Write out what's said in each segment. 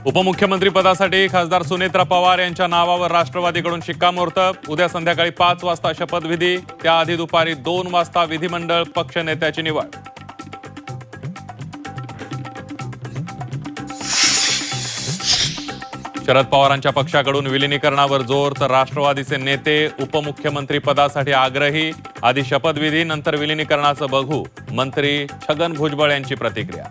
उपमुख्यमंत्री पदासाठी खासदार सुनेत्रा पवार यांच्या नावावर राष्ट्रवादीकडून शिक्कामोर्तब। उद्या संध्याकाळी 5 वाजता शपथविधी, त्याआधी दुपारी 2 वाजता विधिमंडळ पक्षनेत्याची निवड। शरद पवारांच्या पक्षाकडून विलीनीकरणावर जोर, तर राष्ट्रवादीचे नेते उपमुख्यमंत्री पदासाठी आग्रही। आधी शपथविधी, नंतर विलीनीकरणाचं बघू, मंत्री छगन भुजबळ यांची प्रतिक्रिया।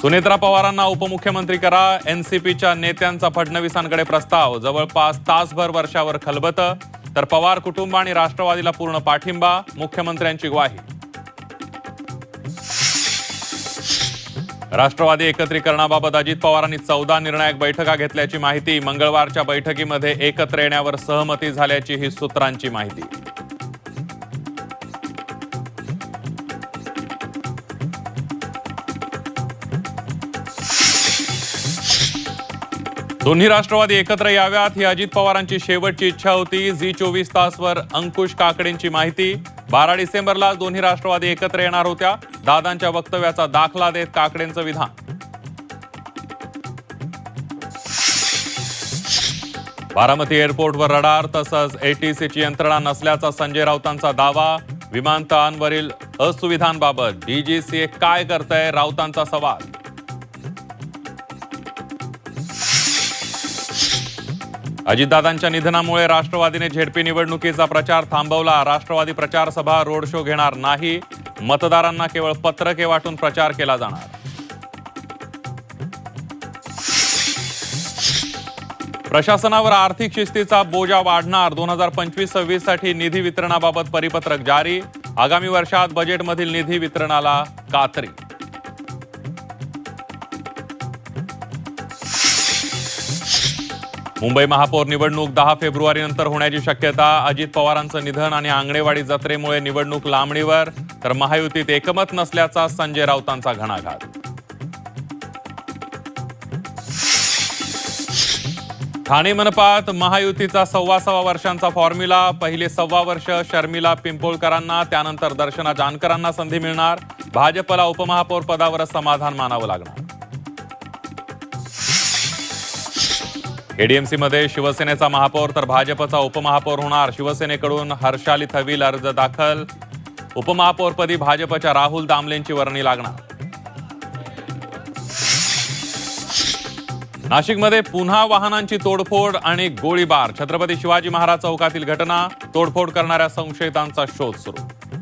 सुनेत्रा पवारांना उपमुख्यमंत्री करा, एनसीपीच्या नेत्यांचा फडणवीसांकडे प्रस्ताव। जवळपास तासभर वर्षावर खलबतं, तर पवार कुटुंब आणि राष्ट्रवादीला पूर्ण पाठिंबा, मुख्यमंत्र्यांची ग्वाही। राष्ट्रवादी एकत्रीकरणाबाबत अजित पवारांनी 14 निर्णायक बैठका घेतल्याची माहिती। मंगळवारच्या बैठकीमध्ये एकत्र येण्यावर सहमती झाल्याची ही सूत्रांची माहिती। दोन्ही राष्ट्रवादी एकत्र याव्यात ही अजित पवारांची शेवटची इच्छा होती। झी24 तासवर अंकुश काकडेंची माहिती। 12 डिसेंबरला दोन्ही राष्ट्रवादी एकत्र येणार होत्या। दादांच्या वक्तव्याचा दाखला देत काकडेंचं विधान। बारामती एअरपोर्टवर रडार तसंच एटीसीची यंत्रणा नसल्याचा संजय राऊतांचा दावा। विमानतळांवरील असुविधांबाबत डीजीसीए काय करतंय, राऊतांचा सवाल। अजितदादांच्या निधनामुळे राष्ट्रवादीने झेडपी निवडणुकीचा प्रचार थांबवला। राष्ट्रवादी प्रचार सभा, रोड शो घेणार नाही। मतदारांना केवळ पत्रके वाटून प्रचार केला जाणार। प्रशासनावर आर्थिक शिस्तीचा बोजा वाढणार। 2025-26 साठी निधी वितरणाबाबत परिपत्रक जारी। आगामी वर्षात बजेटमधील निधी वितरणाला कात्री। मुंबई महापौर निवडणूक 10 फेब्रुवारीनंतर होण्याची शक्यता। अजित पवारांचं निधन आणि आंगणेवाडी जत्रेमुळे निवडणूक लांबणीवर, तर महायुतीत एकमत नसल्याचा संजय राऊतांचा घणाघात। ठाणे मनपात महायुतीचा 1.25 वर्षांचा फॉर्म्युला। पहिले 1.25 वर्ष शर्मिला पिंपोळकरांना, त्यानंतर दर्शना जानकरांना संधी मिळणार। भाजपला उपमहापौर पदावरच समाधान मानावं लागणार। एडीएमसी मध्ये शिवसेनेचा महापौर तर भाजपचा उपमहापौर होणार। शिवसेनेकडून हर्षाली थविल अर्ज दाखल। उपमहापौरपदी भाजपच्या राहुल दामलेंची वर्णी लागणार। नाशिकमध्ये पुन्हा वाहनांची तोडफोड आणि गोळीबार। छत्रपती शिवाजी महाराज चौकातील घटना, तोडफोड करणाऱ्या संशयितांचा शोध सुरू।